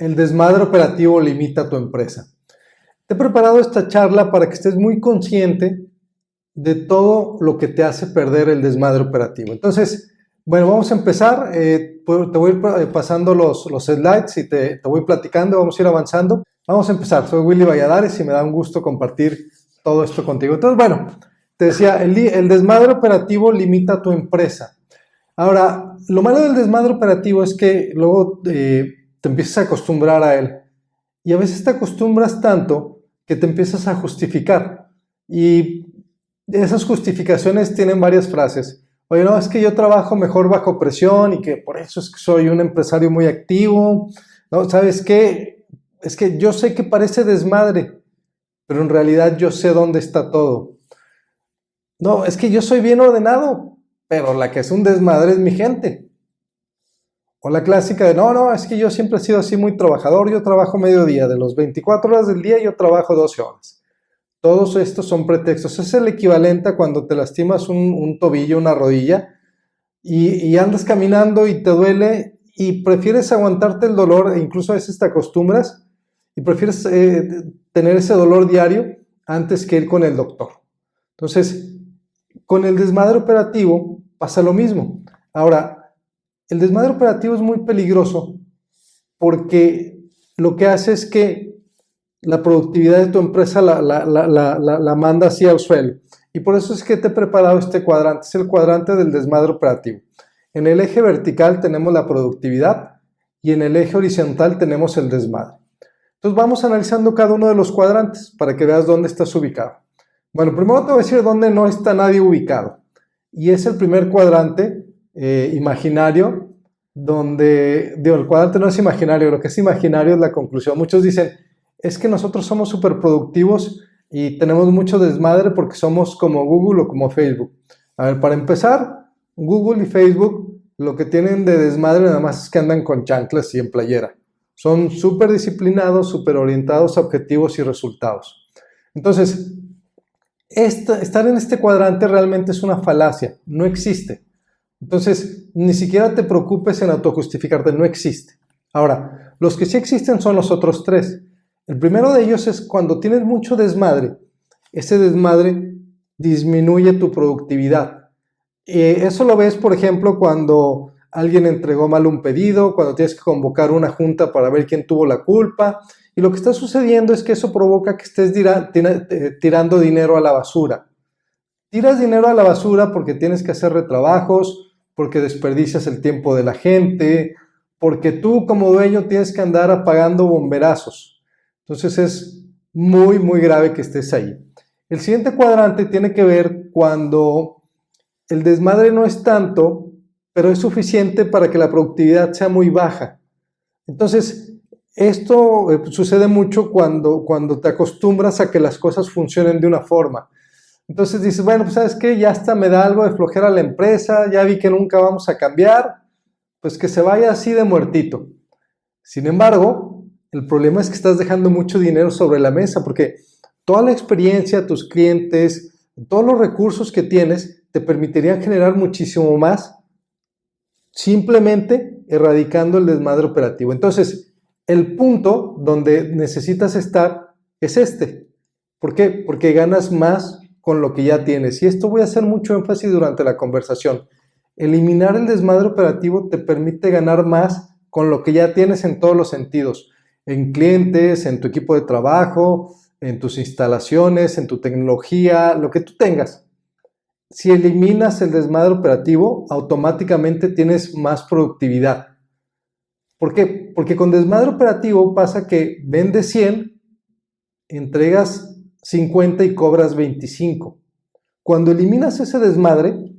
El desmadre operativo limita tu empresa. Te he preparado esta charla para que estés muy consciente de todo lo que te hace perder el desmadre operativo. Entonces, bueno, vamos a empezar. Te voy a ir pasando los slides y te voy platicando, vamos a ir avanzando. Vamos a empezar. Soy Willy Valladares y me da un gusto compartir todo esto contigo. Entonces, bueno, te decía, el desmadre operativo limita tu empresa. Ahora, lo malo del desmadre operativo es que luego te empiezas a acostumbrar a él. Y a veces te acostumbras tanto que te empiezas a justificar. Y esas justificaciones tienen varias frases. Oye, no, es que yo trabajo mejor bajo presión y que por eso es que soy un empresario muy activo. No, ¿sabes qué? Es que yo sé que parece desmadre, pero en realidad yo sé dónde está todo. No, es que yo soy bien ordenado, pero la que es un desmadre es mi gente. O la clásica de, no, es que yo siempre he sido así muy trabajador, yo trabajo mediodía, de los 24 horas del día yo trabajo 12 horas. Todos estos son pretextos. Es el equivalente a cuando te lastimas un tobillo, una rodilla, y andas caminando y te duele y prefieres aguantarte el dolor, e incluso a veces te acostumbras, y prefieres tener ese dolor diario antes que ir con el doctor. Entonces, con el desmadre operativo pasa lo mismo. Ahora, el desmadre operativo es muy peligroso porque lo que hace es que la productividad de tu empresa la manda así al suelo. Y por eso es que te he preparado este cuadrante. Es el cuadrante del desmadre operativo. En el eje vertical tenemos la productividad y en el eje horizontal tenemos el desmadre. Entonces vamos analizando cada uno de los cuadrantes para que veas dónde estás ubicado. Bueno, primero te voy a decir dónde no está nadie ubicado. Y es el primer cuadrante imaginario, donde, digo, el cuadrante no es imaginario, lo que es imaginario es la conclusión. Muchos dicen, es que nosotros somos súper productivos y tenemos mucho desmadre porque somos como Google o como Facebook. A ver, para empezar, Google y Facebook lo que tienen de desmadre nada más es que andan con chanclas y en playera. Son súper disciplinados, súper orientados a objetivos y resultados. Entonces, estar en este cuadrante realmente es una falacia, no existe. Entonces, ni siquiera te preocupes en autojustificarte, no existe. Ahora, los que sí existen son los otros tres. El primero de ellos es cuando tienes mucho desmadre, ese desmadre disminuye tu productividad. Eso lo ves, por ejemplo, cuando alguien entregó mal un pedido, cuando tienes que convocar una junta para ver quién tuvo la culpa. Y lo que está sucediendo es que eso provoca que estés tirando dinero a la basura. Tiras dinero a la basura porque tienes que hacer retrabajos, porque desperdicias el tiempo de la gente, porque tú como dueño tienes que andar apagando bomberazos. Entonces es muy, muy grave que estés ahí. El siguiente cuadrante tiene que ver cuando el desmadre no es tanto, pero es suficiente para que la productividad sea muy baja. Entonces, esto sucede mucho cuando te acostumbras a que las cosas funcionen de una forma. Entonces dices, bueno, pues ¿sabes qué? Ya hasta me da algo de flojera a la empresa, ya vi que nunca vamos a cambiar, pues que se vaya así de muertito. Sin embargo, el problema es que estás dejando mucho dinero sobre la mesa porque toda la experiencia, tus clientes, todos los recursos que tienes te permitirían generar muchísimo más simplemente erradicando el desmadre operativo. Entonces, el punto donde necesitas estar es este. ¿Por qué? Porque ganas más con lo que ya tienes. Y esto voy a hacer mucho énfasis durante la conversación. Eliminar el desmadre operativo te permite ganar más con lo que ya tienes en todos los sentidos. En clientes, en tu equipo de trabajo, en tus instalaciones, en tu tecnología, lo que tú tengas. Si eliminas el desmadre operativo, automáticamente tienes más productividad. ¿Por qué? Porque con desmadre operativo pasa que vendes 100, entregas 50 y cobras 25. Cuando eliminas ese desmadre,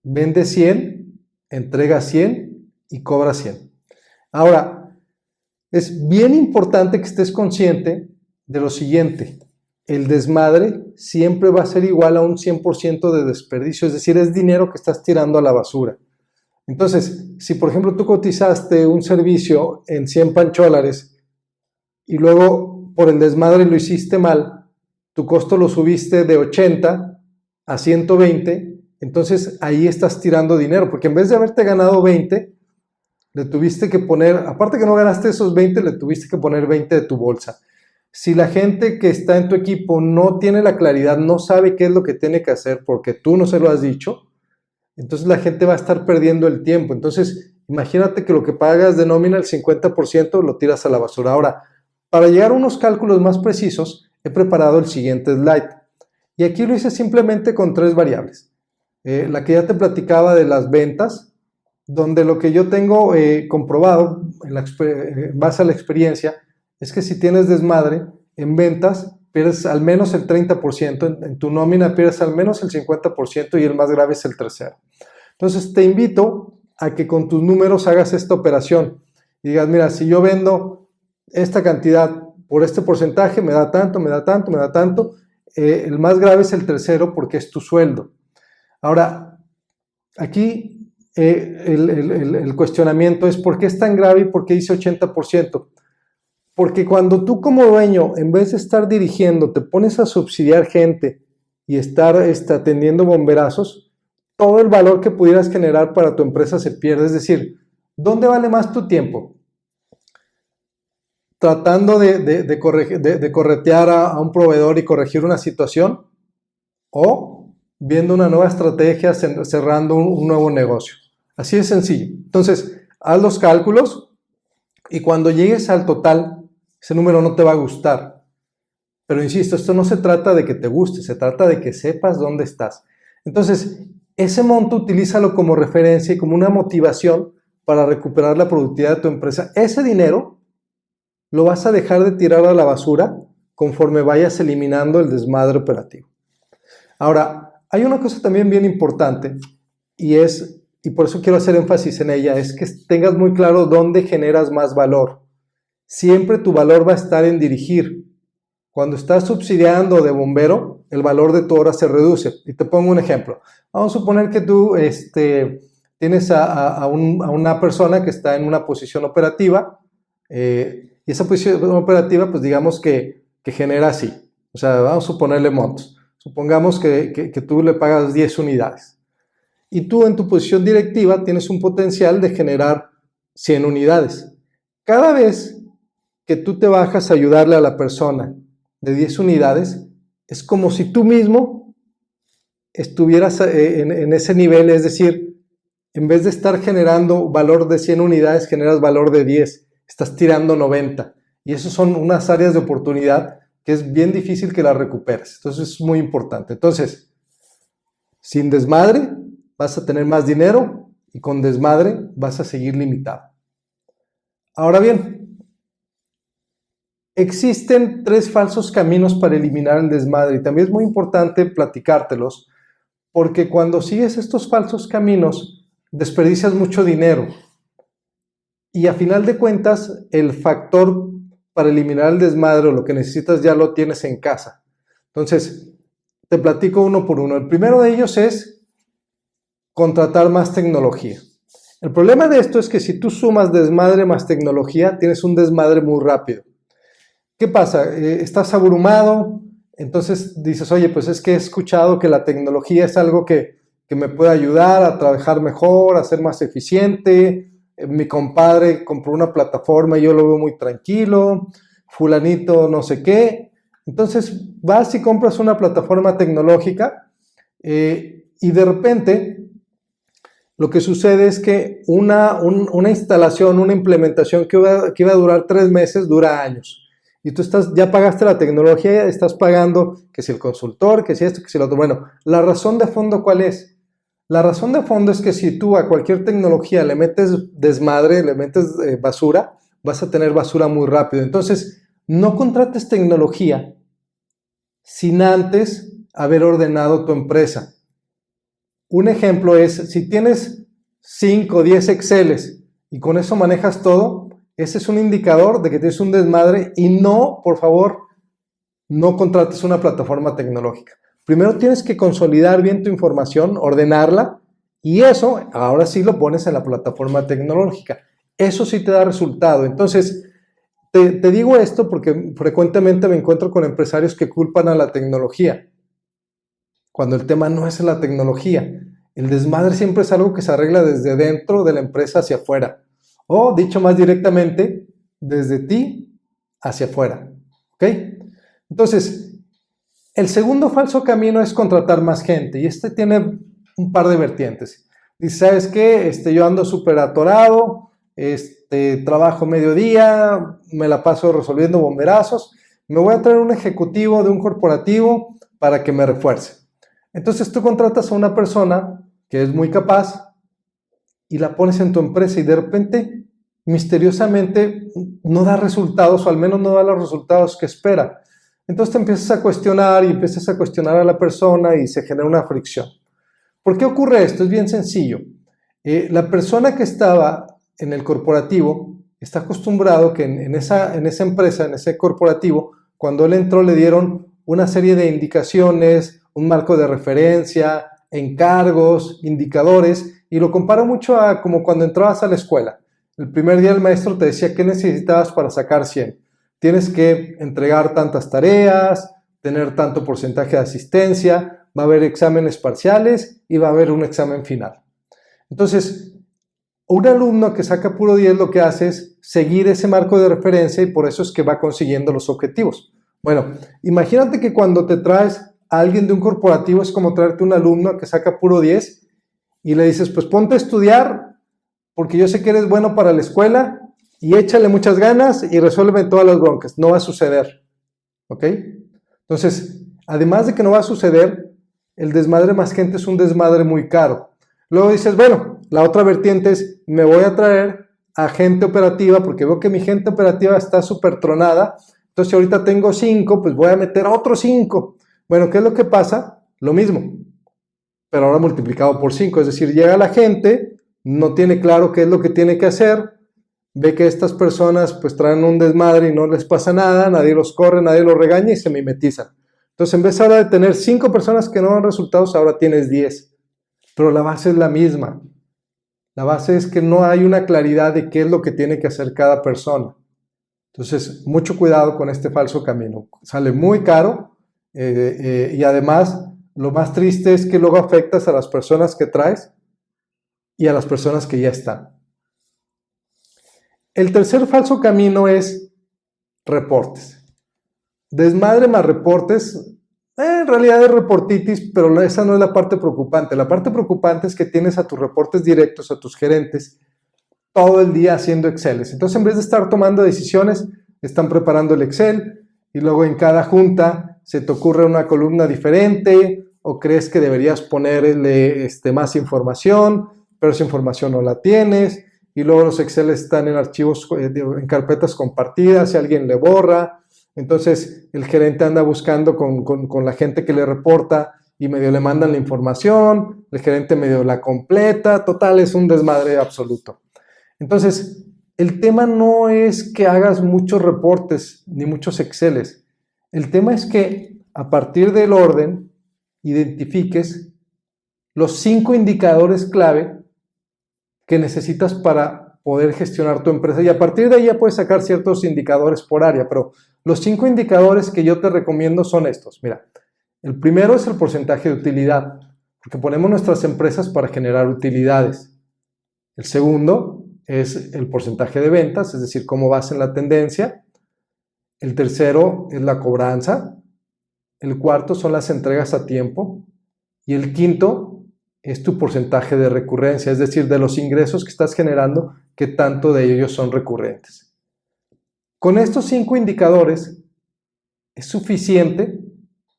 vendes 100, entregas 100 y cobras 100. Ahora, es bien importante que estés consciente de lo siguiente. El desmadre siempre va a ser igual a un 100% de desperdicio, es decir, es dinero que estás tirando a la basura. Entonces, si por ejemplo tú cotizaste un servicio en 100 pancholares y luego por el desmadre lo hiciste mal, tu costo lo subiste de 80 a 120, entonces ahí estás tirando dinero, porque en vez de haberte ganado 20, le tuviste que poner, aparte que no ganaste esos 20, le tuviste que poner 20 de tu bolsa. Si la gente que está en tu equipo no tiene la claridad, no sabe qué es lo que tiene que hacer porque tú no se lo has dicho, entonces la gente va a estar perdiendo el tiempo. Entonces, imagínate que lo que pagas de nómina, el 50%, lo tiras a la basura. Ahora, para llegar a unos cálculos más precisos, he preparado el siguiente slide. Y aquí lo hice simplemente con 3 variables. La que ya te platicaba de las ventas, donde lo que yo tengo comprobado en base a la experiencia es que si tienes desmadre en ventas, pierdes al menos el 30%, en tu nómina pierdes al menos el 50% y el más grave es el tercero. Entonces te invito a que con tus números hagas esta operación y digas, mira, si yo vendo esta cantidad por este porcentaje, me da tanto, me da tanto, me da tanto, el más grave es el tercero porque es tu sueldo. Ahora, aquí el cuestionamiento es ¿por qué es tan grave y por qué dice 80%? Porque cuando tú como dueño, en vez de estar dirigiendo, te pones a subsidiar gente y estar atendiendo bomberazos, todo el valor que pudieras generar para tu empresa se pierde. Es decir, ¿dónde vale más tu tiempo? ¿Tratando de corretear a un proveedor y corregir una situación? ¿O viendo una nueva estrategia, cerrando un nuevo negocio? Así de sencillo. Entonces, haz los cálculos y cuando llegues al total, ese número no te va a gustar. Pero insisto, esto no se trata de que te guste, se trata de que sepas dónde estás. Entonces, ese monto utilízalo como referencia y como una motivación para recuperar la productividad de tu empresa. Ese dinero lo vas a dejar de tirar a la basura conforme vayas eliminando el desmadre operativo. Ahora, hay una cosa también bien importante y por eso quiero hacer énfasis en ella, es que tengas muy claro dónde generas más valor. Siempre tu valor va a estar en dirigir. Cuando estás subsidiando de bombero, el valor de tu hora se reduce. Y te pongo un ejemplo. Vamos a suponer que tú tienes a una persona que está en una posición operativa y esa posición operativa, pues digamos que genera así. O sea, vamos a suponerle montos. Supongamos que tú le pagas 10 unidades. Y tú en tu posición directiva tienes un potencial de generar 100 unidades. Cada vez que tú te bajas a ayudarle a la persona de 10 unidades, es como si tú mismo estuvieras en ese nivel, es decir, en vez de estar generando valor de 100 unidades, generas valor de 10, estás tirando 90. Y eso son unas áreas de oportunidad que es bien difícil que las recuperes. Entonces es muy importante. Entonces, sin desmadre vas a tener más dinero y con desmadre vas a seguir limitado. Ahora bien, existen 3 falsos caminos para eliminar el desmadre y también es muy importante platicártelos porque cuando sigues estos falsos caminos desperdicias mucho dinero y a final de cuentas el factor para eliminar el desmadre o lo que necesitas ya lo tienes en casa. Entonces, te platico uno por uno. El primero de ellos es contratar más tecnología. El problema de esto es que si tú sumas desmadre más tecnología, tienes un desmadre muy rápido. ¿Qué pasa? Estás abrumado, entonces dices, oye, pues es que he escuchado que la tecnología es algo que me puede ayudar a trabajar mejor, a ser más eficiente. Mi compadre compró una plataforma y yo lo veo muy tranquilo, fulanito no sé qué. Entonces vas y compras una plataforma tecnológica y de repente lo que sucede es que una instalación, una implementación que iba a durar 3 meses, dura años. Y tú ya pagaste la tecnología, estás pagando que si el consultor, que si esto, que si lo otro. Bueno, la razón de fondo, ¿cuál es? La razón de fondo es que si tú a cualquier tecnología le metes desmadre, le metes basura, vas a tener basura muy rápido. Entonces, no contrates tecnología sin antes haber ordenado tu empresa. Un ejemplo es, si tienes 5 o 10 Exceles y con eso manejas todo, ese es un indicador de que tienes un desmadre y no, por favor, no contrates una plataforma tecnológica. Primero tienes que consolidar bien tu información, ordenarla y eso ahora sí lo pones en la plataforma tecnológica. Eso sí te da resultado. Entonces, te digo esto porque frecuentemente me encuentro con empresarios que culpan a la tecnología, cuando el tema no es la tecnología. El desmadre siempre es algo que se arregla desde dentro de la empresa hacia afuera. O dicho más directamente, desde ti hacia afuera. ¿Ok? Entonces, el segundo falso camino es contratar más gente. Y este tiene un par de vertientes. Dice, ¿sabes qué? Yo ando súper atorado, trabajo mediodía, me la paso resolviendo bomberazos. Me voy a traer un ejecutivo de un corporativo para que me refuerce. Entonces tú contratas a una persona que es muy capaz y la pones en tu empresa y de repente, misteriosamente, no da resultados, o al menos no da los resultados que espera. Entonces te empiezas a cuestionar y empiezas a cuestionar a la persona y se genera una fricción. ¿Por qué ocurre esto? Es bien sencillo. La persona que estaba en el corporativo está acostumbrado que en esa empresa, en ese corporativo, cuando él entró le dieron una serie de indicaciones, un marco de referencia, encargos, indicadores, y lo comparo mucho a como cuando entrabas a la escuela. El primer día el maestro te decía qué necesitabas para sacar 100. Tienes que entregar tantas tareas, tener tanto porcentaje de asistencia, va a haber exámenes parciales y va a haber un examen final. Entonces, un alumno que saca puro 10 lo que hace es seguir ese marco de referencia y por eso es que va consiguiendo los objetivos. Bueno, imagínate que cuando te traes a alguien de un corporativo es como traerte un alumno que saca puro 10 y le dices, pues ponte a estudiar porque yo sé que eres bueno para la escuela y échale muchas ganas y resuelve todas las broncas. No va a suceder, ¿ok? Entonces, además de que no va a suceder, el desmadre más gente es un desmadre muy caro. Luego dices, bueno, la otra vertiente es, me voy a traer a gente operativa porque veo que mi gente operativa está súper tronada. Entonces, si ahorita tengo 5, pues voy a meter a otros 5. Bueno, ¿qué es lo que pasa? Lo mismo, pero ahora multiplicado por 5. Es decir, llega la gente, no tiene claro qué es lo que tiene que hacer, ve que estas personas pues traen un desmadre y no les pasa nada, nadie los corre, nadie los regaña y se mimetizan. Entonces, en vez ahora de tener 5 personas que no dan resultados, ahora tienes 10. Pero la base es la misma. La base es que no hay una claridad de qué es lo que tiene que hacer cada persona. Entonces, mucho cuidado con este falso camino. Sale muy caro y además lo más triste es que luego afectas a las personas que traes y a las personas que ya están. El tercer falso camino es reportes. Desmadre más reportes, en realidad es reportitis, pero esa no es la parte preocupante. La parte preocupante es que tienes a tus reportes directos, a tus gerentes, todo el día haciendo Exceles. Entonces, en vez de estar tomando decisiones, están preparando el Excel y luego en cada junta se te ocurre una columna diferente o crees que deberías ponerle más información, pero esa información no la tienes y luego los Excel están en archivos, en carpetas compartidas y alguien le borra. Entonces, el gerente anda buscando con la gente que le reporta y medio le mandan la información, el gerente medio la completa, total, es un desmadre absoluto. Entonces, el tema no es que hagas muchos reportes ni muchos Exceles. El tema es que a partir del orden identifiques los 5 indicadores clave que necesitas para poder gestionar tu empresa y a partir de ahí ya puedes sacar ciertos indicadores por área, pero los 5 indicadores que yo te recomiendo son estos. Mira, el primero es el porcentaje de utilidad, porque ponemos nuestras empresas para generar utilidades. El segundo es el porcentaje de ventas, es decir, cómo vas en la tendencia. El tercero es la cobranza. El cuarto son las entregas a tiempo. Y el quinto es tu porcentaje de recurrencia, es decir, de los ingresos que estás generando, qué tanto de ellos son recurrentes. Con estos 5 indicadores es suficiente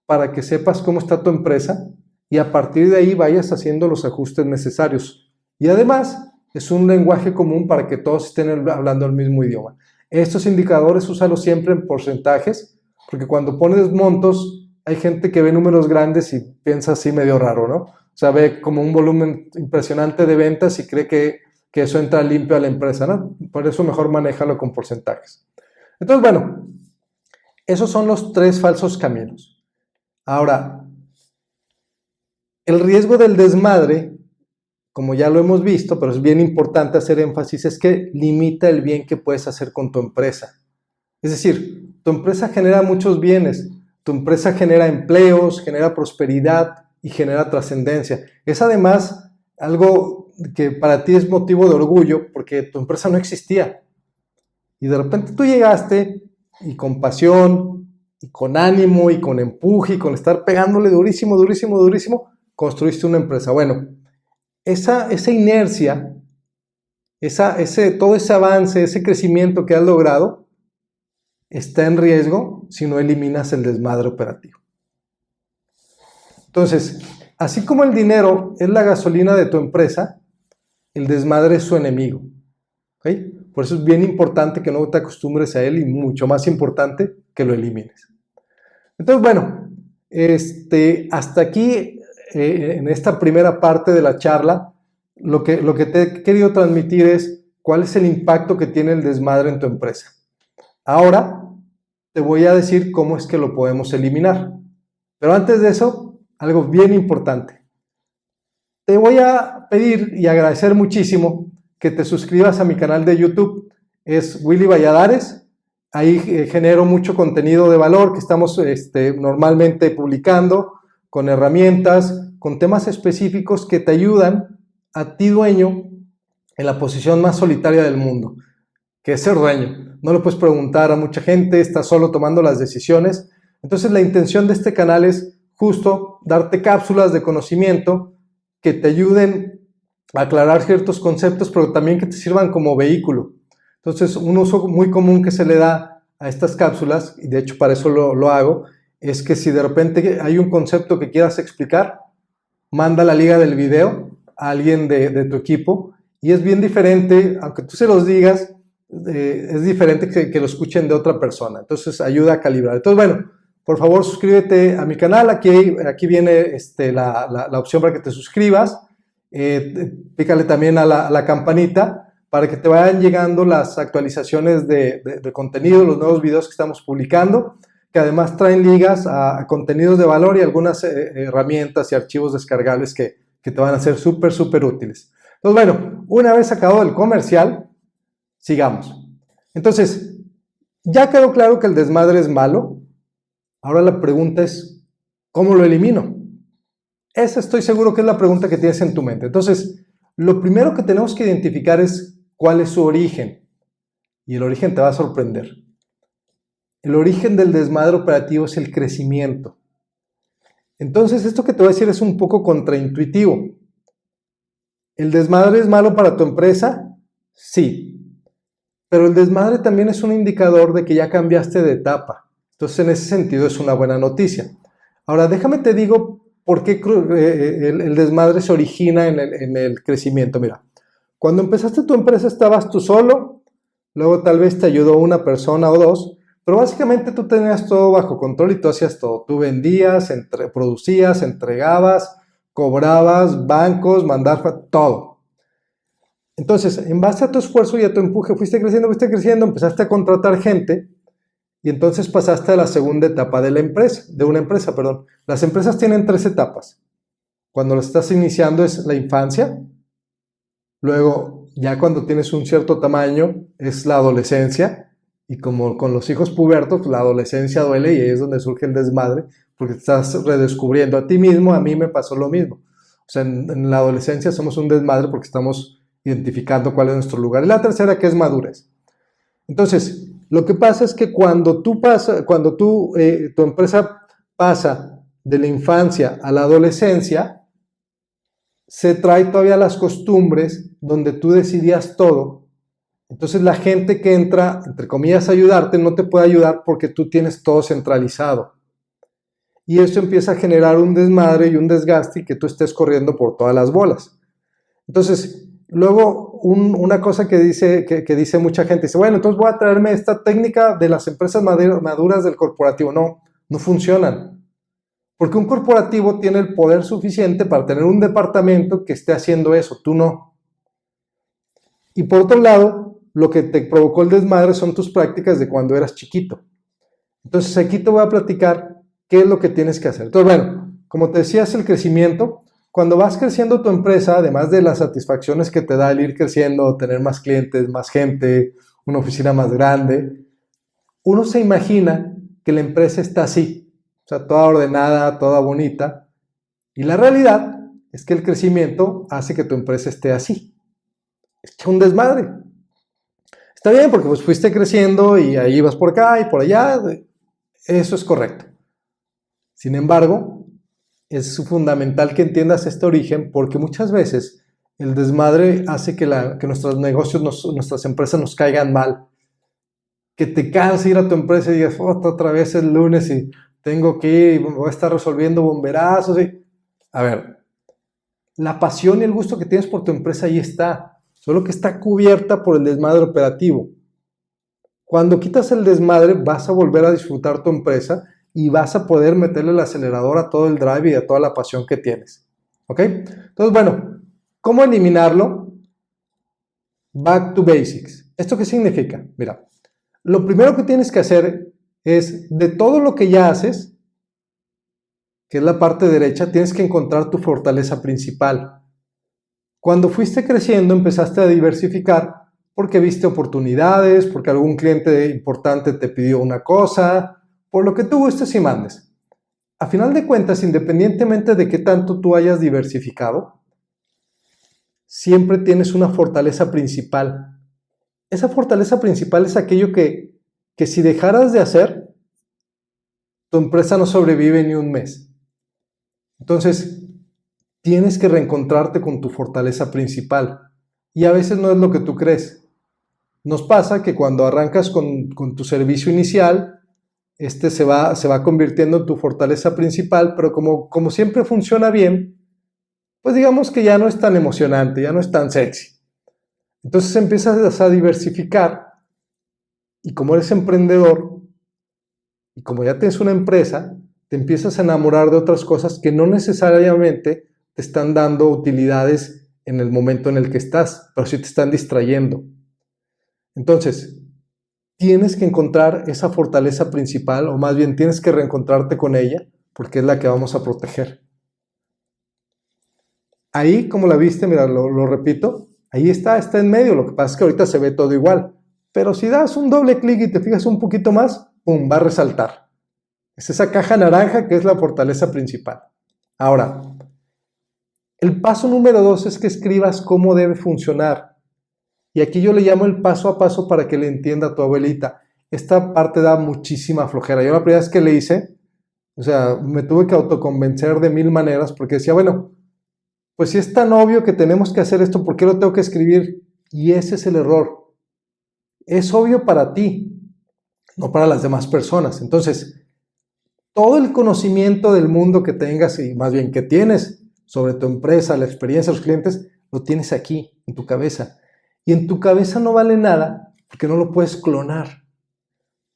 para que sepas cómo está tu empresa y a partir de ahí vayas haciendo los ajustes necesarios. Y además, es un lenguaje común para que todos estén hablando el mismo idioma. Estos indicadores úsalos siempre en porcentajes, porque cuando pones montos, hay gente que ve números grandes y piensa así medio raro, ¿no? O sea, ve como un volumen impresionante de ventas y cree que eso entra limpio a la empresa, ¿no? Por eso mejor manéjalo con porcentajes. Entonces, bueno, esos son los 3 falsos caminos. Ahora, el riesgo del desmadre, como ya lo hemos visto, pero es bien importante hacer énfasis, es que limita el bien que puedes hacer con tu empresa. Es decir, tu empresa genera muchos bienes, tu empresa genera empleos, genera prosperidad y genera trascendencia. Es además algo que para ti es motivo de orgullo porque tu empresa no existía. Y de repente tú llegaste y con pasión, y con ánimo, y con empuje, y con estar pegándole durísimo, durísimo, durísimo, construiste una empresa. Bueno, esa inercia, todo ese avance, ese crecimiento que has logrado, está en riesgo si no eliminas el desmadre operativo. Entonces, así como el dinero es la gasolina de tu empresa, el desmadre es su enemigo. ¿Okay? Por eso es bien importante que no te acostumbres a él y mucho más importante que lo elimines. Entonces, bueno, hasta aquí, en esta primera parte de la charla, lo que te he querido transmitir es cuál es el impacto que tiene el desmadre en tu empresa. Ahora te voy a decir cómo es que lo podemos eliminar. Pero antes de eso, algo bien importante. Te voy a pedir y agradecer muchísimo que te suscribas a mi canal de YouTube. Es Willy Valladares. Ahí genero mucho contenido de valor que estamos normalmente publicando con herramientas, con temas específicos que te ayudan a ti, dueño, en la posición más solitaria del mundo, que es ser dueño. No le puedes preguntar a mucha gente, estás solo tomando las decisiones. Entonces la intención de este canal es justo darte cápsulas de conocimiento que te ayuden a aclarar ciertos conceptos, pero también que te sirvan como vehículo. Entonces, un uso muy común que se le da a estas cápsulas, y de hecho para eso lo hago, es que si de repente hay un concepto que quieras explicar, manda la liga del video a alguien de tu equipo, y es bien diferente, aunque tú se los digas, es diferente que lo escuchen de otra persona. Entonces, ayuda a calibrar. Entonces, bueno, por favor, suscríbete a mi canal. Aquí viene la opción para que te suscribas. Pícale también a la campanita para que te vayan llegando las actualizaciones de contenido, los nuevos videos que estamos publicando, que además traen ligas a contenidos de valor y algunas herramientas y archivos descargables que te van a ser súper, súper útiles. Entonces, bueno, una vez acabado el comercial, sigamos. Entonces, ya quedó claro que el desmadre es malo. Ahora la pregunta es, ¿cómo lo elimino? Esa estoy seguro que es la pregunta que tienes en tu mente. Entonces, lo primero que tenemos que identificar es cuál es su origen. Y el origen te va a sorprender. El origen del desmadre operativo es el crecimiento. Entonces, esto que te voy a decir es un poco contraintuitivo. ¿El desmadre es malo para tu empresa? Sí. Pero el desmadre también es un indicador de que ya cambiaste de etapa. Entonces, en ese sentido es una buena noticia. Ahora, déjame te digo por qué el desmadre se origina en el crecimiento. Mira, cuando empezaste tu empresa estabas tú solo, luego tal vez te ayudó una persona o dos, pero básicamente tú tenías todo bajo control y tú hacías todo. Tú vendías, producías, entregabas, cobrabas, bancos, mandar, todo. Entonces, en base a tu esfuerzo y a tu empuje, fuiste creciendo, empezaste a contratar gente y entonces pasaste a la segunda etapa de una empresa. Las empresas tienen 3 etapas. Cuando las estás iniciando es la infancia, luego ya cuando tienes un cierto tamaño es la adolescencia, y como con los hijos pubertos, la adolescencia duele y ahí es donde surge el desmadre, porque te estás redescubriendo a ti mismo. A mí me pasó lo mismo. O sea, en la adolescencia somos un desmadre porque estamos identificando cuál es nuestro lugar. Y la tercera, que es madurez. Entonces, lo que pasa es que cuando tu empresa pasa de la infancia a la adolescencia, se trae todavía las costumbres donde tú decidías todo. Entonces la gente que entra, entre comillas, a ayudarte, no te puede ayudar porque tú tienes todo centralizado. Y eso empieza a generar un desmadre y un desgaste y que tú estés corriendo por todas las bolas. Entonces, luego una cosa que dice mucha gente, dice, bueno, entonces voy a traerme esta técnica de las empresas maduras del corporativo. No funcionan. Porque un corporativo tiene el poder suficiente para tener un departamento que esté haciendo eso, tú no. Y por otro lado, lo que te provocó el desmadre son tus prácticas de cuando eras chiquito. Entonces aquí te voy a platicar qué es lo que tienes que hacer. Entonces, bueno, como te decía, es el crecimiento. Cuando vas creciendo tu empresa, además de las satisfacciones que te da el ir creciendo, tener más clientes, más gente, una oficina más grande, uno se imagina que la empresa está así, o sea, toda ordenada, toda bonita. Y la realidad es que el crecimiento hace que tu empresa esté así. Es un desmadre. Está bien porque pues fuiste creciendo y ahí vas por acá y por allá. Eso es correcto. Sin embargo, es fundamental que entiendas este origen porque muchas veces el desmadre hace que nuestros negocios, nuestras empresas nos caigan mal. Que te canse ir a tu empresa y digas, otra vez es lunes y tengo que ir, voy a estar resolviendo bomberazos. A ver, la pasión y el gusto que tienes por tu empresa ahí está, solo que está cubierta por el desmadre operativo. Cuando quitas el desmadre, vas a volver a disfrutar tu empresa y vas a poder meterle el acelerador a todo el drive y a toda la pasión que tienes. ¿Ok? Entonces, bueno, ¿cómo eliminarlo? Back to basics. ¿Esto qué significa? Mira, lo primero que tienes que hacer es, de todo lo que ya haces, que es la parte derecha, tienes que encontrar tu fortaleza principal. Cuando fuiste creciendo, empezaste a diversificar porque viste oportunidades, porque algún cliente importante te pidió una cosa, por lo que tú gustes y mandes. A final de cuentas, independientemente de qué tanto tú hayas diversificado, siempre tienes una fortaleza principal. Esa fortaleza principal es aquello que si dejaras de hacer, tu empresa no sobrevive ni un mes. Entonces, tienes que reencontrarte con tu fortaleza principal. Y a veces no es lo que tú crees. Nos pasa que cuando arrancas con tu servicio inicial, se va convirtiendo en tu fortaleza principal, pero como siempre funciona bien, pues digamos que ya no es tan emocionante, ya no es tan sexy. Entonces empiezas a diversificar y como eres emprendedor y como ya tienes una empresa, te empiezas a enamorar de otras cosas que no necesariamente te están dando utilidades en el momento en el que estás, pero sí te están distrayendo. Entonces, tienes que encontrar esa fortaleza principal, o más bien tienes que reencontrarte con ella, porque es la que vamos a proteger. Ahí, como la viste, mira, lo repito, ahí está en medio, lo que pasa es que ahorita se ve todo igual, pero si das un doble clic y te fijas un poquito más, ¡pum!, va a resaltar. Es esa caja naranja que es la fortaleza principal. Ahora, el paso número 2 es que escribas cómo debe funcionar. Y aquí yo le llamo el paso a paso para que le entienda a tu abuelita. Esta parte da muchísima flojera. Yo la primera vez que le hice, o sea, me tuve que autoconvencer de 1000 maneras porque decía, bueno, pues si es tan obvio que tenemos que hacer esto, ¿por qué lo tengo que escribir? Y ese es el error. Es obvio para ti, no para las demás personas. Entonces, todo el conocimiento del mundo que tengas y más bien que tienes sobre tu empresa, la experiencia de los clientes, lo tienes aquí, en tu cabeza. Y en tu cabeza no vale nada porque no lo puedes clonar.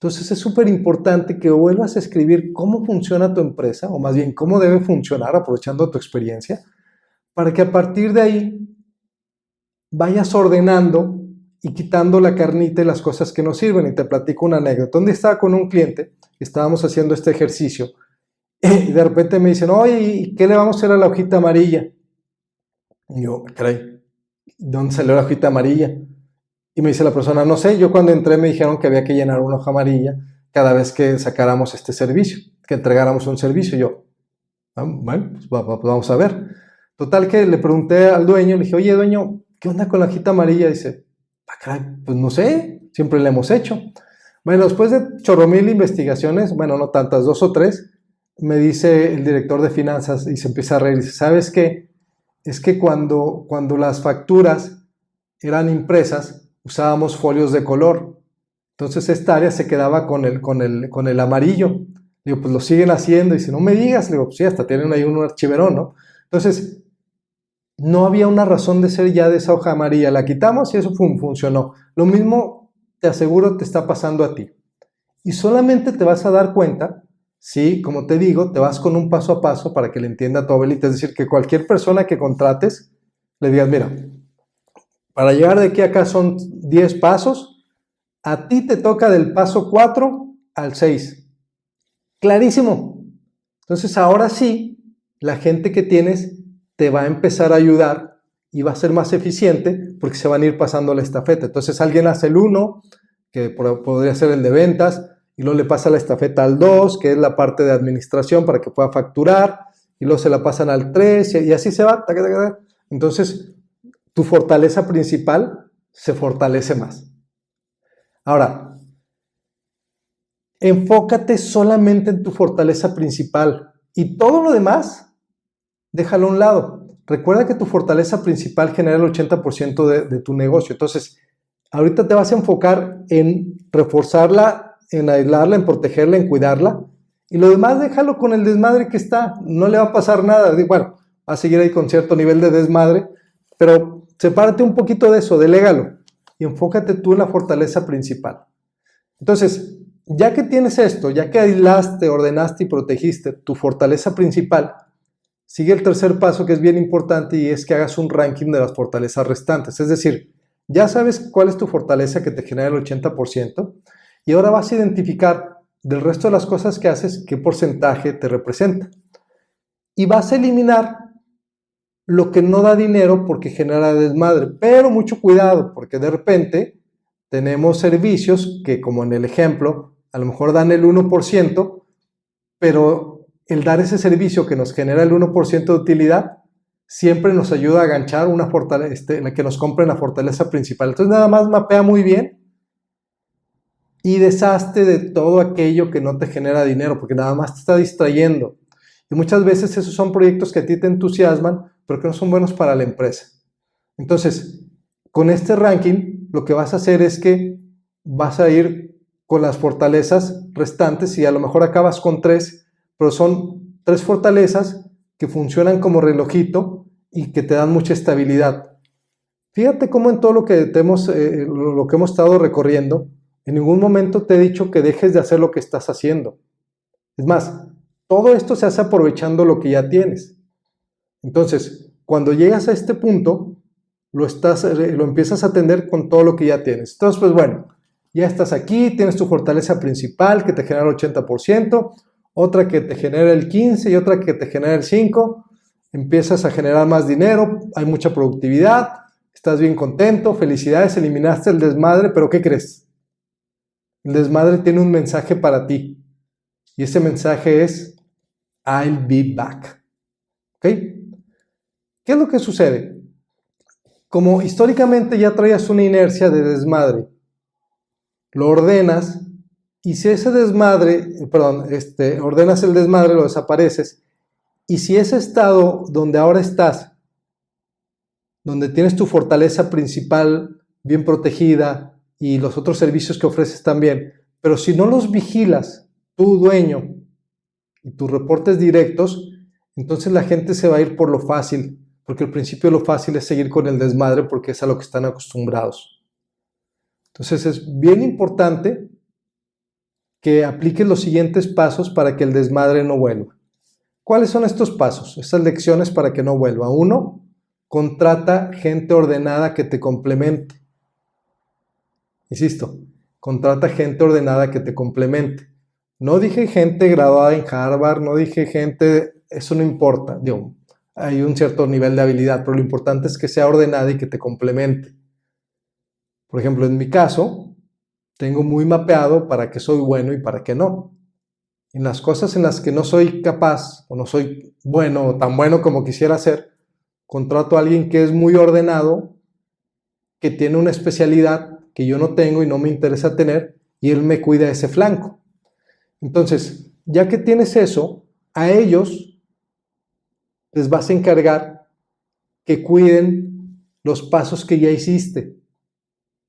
Entonces es súper importante que vuelvas a escribir cómo funciona tu empresa, o más bien cómo debe funcionar aprovechando tu experiencia, para que a partir de ahí vayas ordenando y quitando la carnita y las cosas que no sirven. Y te platico una anécdota. Un día estaba con un cliente, estábamos haciendo este ejercicio, y de repente me dicen, oye, ¿y qué le vamos a hacer a la hojita amarilla? Y yo, caray, ¿dónde salió la hojita amarilla? Y me dice la persona, no sé, yo cuando entré me dijeron que había que llenar una hoja amarilla cada vez que sacáramos este servicio, que entregáramos un servicio. Y yo, bueno, pues vamos a ver. Total que le pregunté al dueño, le dije, oye dueño, ¿qué onda con la hojita amarilla? Dice, caray, pues no sé, siempre la hemos hecho. Bueno, después de chorromil investigaciones, bueno, no tantas, 2 o 3, me dice el director de finanzas y se empieza a reír. Dice, ¿sabes qué? Es que cuando las facturas eran impresas, usábamos folios de color. Entonces esta área se quedaba con el amarillo. Digo, pues lo siguen haciendo. Y dice, no me digas. Le digo, pues sí, hasta tienen ahí un archiverón, ¿no? Entonces, no había una razón de ser ya de esa hoja amarilla. La quitamos y eso funcionó. Lo mismo, te aseguro, te está pasando a ti. Y solamente te vas a dar cuenta, sí, como te digo, te vas con un paso a paso para que le entienda a tu abuelita. Es decir, que cualquier persona que contrates, le digas, mira, para llegar de aquí a acá son 10 pasos, a ti te toca del paso 4 al 6. Clarísimo. Entonces ahora sí, la gente que tienes te va a empezar a ayudar y va a ser más eficiente porque se van a ir pasando la estafeta. Entonces alguien hace el 1, que podría ser el de ventas, y luego le pasa la estafeta al 2, que es la parte de administración para que pueda facturar, y luego se la pasan al 3 y así se va. Entonces, tu fortaleza principal se fortalece más. Ahora, enfócate solamente en tu fortaleza principal y todo lo demás, déjalo a un lado. Recuerda que tu fortaleza principal genera el 80% de tu negocio. Entonces, ahorita te vas a enfocar en reforzarla, en aislarla, en protegerla, en cuidarla. Y lo demás déjalo con el desmadre que está. No le va a pasar nada. Bueno, va a seguir ahí con cierto nivel de desmadre, pero sepárate un poquito de eso, delégalo. Y enfócate tú en la fortaleza principal. Entonces, ya que tienes esto, ya que aislaste, ordenaste y protegiste tu fortaleza principal, sigue el tercer paso que es bien importante y es que hagas un ranking de las fortalezas restantes. Es decir, ya sabes cuál es tu fortaleza que te genera el 80% y ahora vas a identificar del resto de las cosas que haces qué porcentaje te representa. Y vas a eliminar lo que no da dinero porque genera desmadre. Pero mucho cuidado porque de repente tenemos servicios que, como en el ejemplo, a lo mejor dan el 1%, pero el dar ese servicio que nos genera el 1% de utilidad siempre nos ayuda a ganchar una fortaleza, que nos compren la fortaleza principal. Entonces nada más mapea muy bien y deshazte de todo aquello que no te genera dinero, porque nada más te está distrayendo. Y muchas veces esos son proyectos que a ti te entusiasman, pero que no son buenos para la empresa. Entonces, con este ranking, lo que vas a hacer es que vas a ir con las fortalezas restantes y a lo mejor acabas con 3, pero son 3 fortalezas que funcionan como relojito y que te dan mucha estabilidad. Fíjate cómo en todo lo que hemos estado recorriendo, en ningún momento te he dicho que dejes de hacer lo que estás haciendo. Es más, todo esto se hace aprovechando lo que ya tienes. Entonces, cuando llegas a este punto, lo empiezas a atender con todo lo que ya tienes. Entonces, pues bueno, ya estás aquí, tienes tu fortaleza principal que te genera el 80%, otra que te genera el 15% y otra que te genera el 5%. Empiezas a generar más dinero, hay mucha productividad, estás bien contento, felicidades, eliminaste el desmadre, pero ¿qué crees? El desmadre tiene un mensaje para ti y ese mensaje es I'll be back. ¿Ok? ¿Qué es lo que sucede? Como históricamente ya traías una inercia de desmadre, lo ordenas y si ese desmadre, ordenas el desmadre, lo desapareces y si ese estado donde ahora estás, donde tienes tu fortaleza principal bien protegida y los otros servicios que ofreces también, pero si no los vigilas, tu dueño y tus reportes directos, entonces la gente se va a ir por lo fácil, porque al principio lo fácil es seguir con el desmadre porque es a lo que están acostumbrados. Entonces es bien importante que apliques los siguientes pasos para que el desmadre no vuelva. ¿Cuáles son estos pasos? Estas lecciones para que no vuelva. 1, contrata gente ordenada que te complemente. Insisto, contrata gente ordenada que te complemente. No dije gente graduada en Harvard, no dije gente, eso no importa. Digo, hay un cierto nivel de habilidad, pero lo importante es que sea ordenada y que te complemente. Por ejemplo, en mi caso, tengo muy mapeado para qué soy bueno y para qué no. En las cosas en las que no soy capaz o no soy bueno o tan bueno como quisiera ser, contrato a alguien que es muy ordenado, que tiene una especialidad que yo no tengo y no me interesa tener, y él me cuida ese flanco. Entonces, ya que tienes eso, a ellos les vas a encargar que cuiden los pasos que ya hiciste,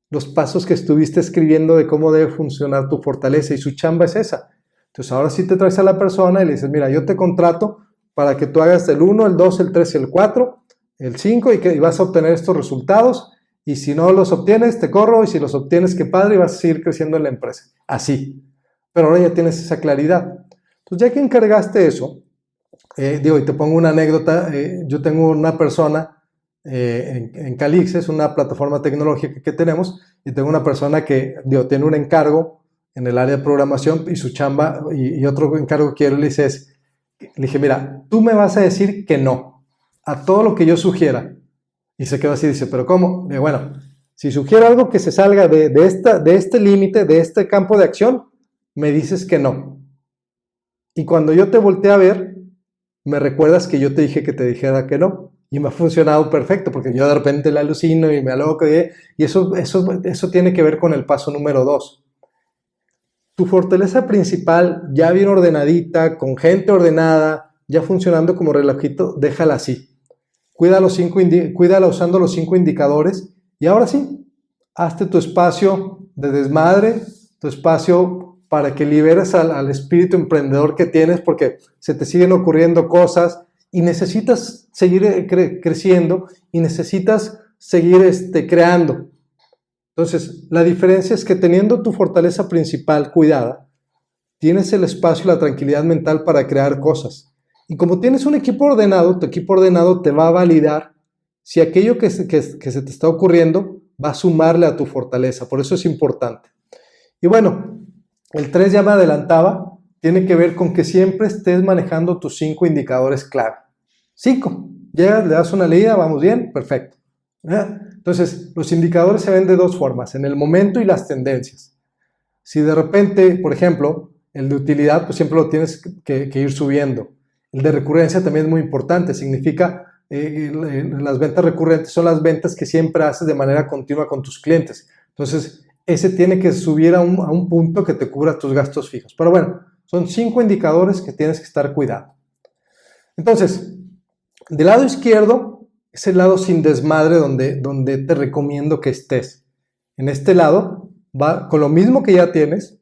los pasos que estuviste escribiendo de cómo debe funcionar tu fortaleza, y su chamba es esa. Entonces, ahora sí te traes a la persona y le dices, mira, yo te contrato para que tú hagas el 1, el 2, el 3, el 4, el 5 y vas a obtener estos resultados. Y si no los obtienes, te corro, y si los obtienes, qué padre, y vas a seguir creciendo en la empresa. Así. Pero ahora ya tienes esa claridad. Entonces, ya que encargaste eso, y te pongo una anécdota, yo tengo una persona en Calix, es una plataforma tecnológica que tenemos, y tengo una persona que tiene un encargo en el área de programación, y su chamba, y otro encargo que le dije, mira, tú me vas a decir que no a todo lo que yo sugiera. Y se quedó así, dice, ¿pero cómo? Bueno, si sugiero algo que se salga de este límite, de este campo de acción, me dices que no. Y cuando yo te voltee a ver, me recuerdas que yo te dije que te dijera que no. Y me ha funcionado perfecto, porque yo de repente la alucino y me aloco. Y eso tiene que ver con el paso número 2. Tu fortaleza principal, ya bien ordenadita, con gente ordenada, ya funcionando como relojito, déjala así. Cuídala usando los 5 indicadores. Y ahora sí, hazte tu espacio de desmadre, tu espacio para que liberes al espíritu emprendedor que tienes, porque se te siguen ocurriendo cosas y necesitas seguir creciendo y necesitas seguir creando. Entonces, la diferencia es que teniendo tu fortaleza principal cuidada, tienes el espacio y la tranquilidad mental para crear cosas. Y como tienes un equipo ordenado, tu equipo ordenado te va a validar si aquello que se te está ocurriendo va a sumarle a tu fortaleza. Por eso es importante. Y bueno, el 3 ya me adelantaba, tiene que ver con que siempre estés manejando tus 5 indicadores clave. 5. Llegas, le das una leída, vamos bien, perfecto. Entonces, los indicadores se ven de 2 formas, en el momento y las tendencias. Si de repente, por ejemplo, el de utilidad, pues siempre lo tienes que ir subiendo. El de recurrencia también es muy importante, significa las ventas recurrentes son las ventas que siempre haces de manera continua con tus clientes. Entonces, ese tiene que subir a un punto que te cubra tus gastos fijos. Pero bueno, son 5 indicadores que tienes que estar cuidando. Entonces, del lado izquierdo es el lado sin desmadre donde te recomiendo que estés. En este lado, va con lo mismo que ya tienes,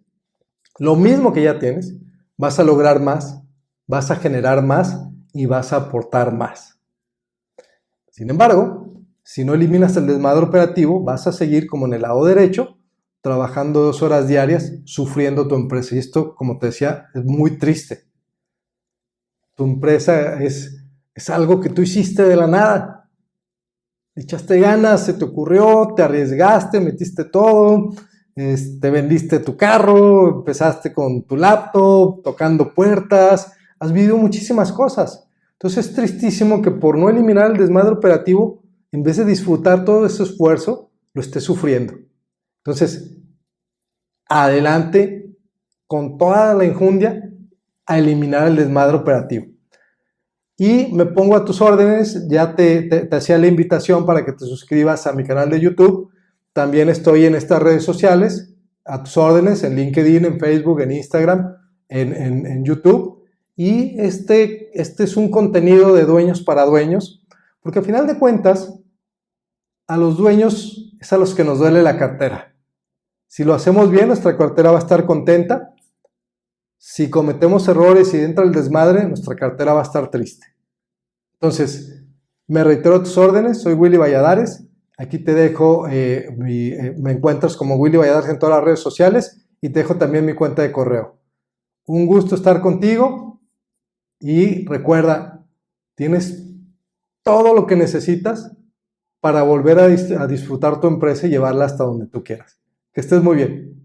vas a lograr más, vas a generar más y vas a aportar más. Sin embargo, si no eliminas el desmadre operativo, vas a seguir como en el lado derecho, trabajando 2 horas diarias, sufriendo tu empresa. Y esto, como te decía, es muy triste. Tu empresa es algo que tú hiciste de la nada. Echaste ganas, se te ocurrió, te arriesgaste, metiste todo, te vendiste tu carro, empezaste con tu laptop, tocando puertas, has vivido muchísimas cosas. Entonces es tristísimo que por no eliminar el desmadre operativo, en vez de disfrutar todo ese esfuerzo, lo estés sufriendo. Entonces, adelante con toda la enjundia a eliminar el desmadre operativo. Y me pongo a tus órdenes, ya te hacía la invitación para que te suscribas a mi canal de YouTube. También estoy en estas redes sociales, a tus órdenes, en LinkedIn, en Facebook, en Instagram, en YouTube. Y este es un contenido de dueños para dueños, porque al final de cuentas, a los dueños es a los que nos duele la cartera. Si lo hacemos bien, nuestra cartera va a estar contenta. Si cometemos errores y entra el desmadre, nuestra cartera va a estar triste. Entonces, me reitero a tus órdenes, soy Willy Valladares. Aquí te dejo, me encuentras como Willy Valladares en todas las redes sociales y te dejo también mi cuenta de correo. Un gusto estar contigo y recuerda, tienes todo lo que necesitas para volver a disfrutar tu empresa y llevarla hasta donde tú quieras. Que estés muy bien.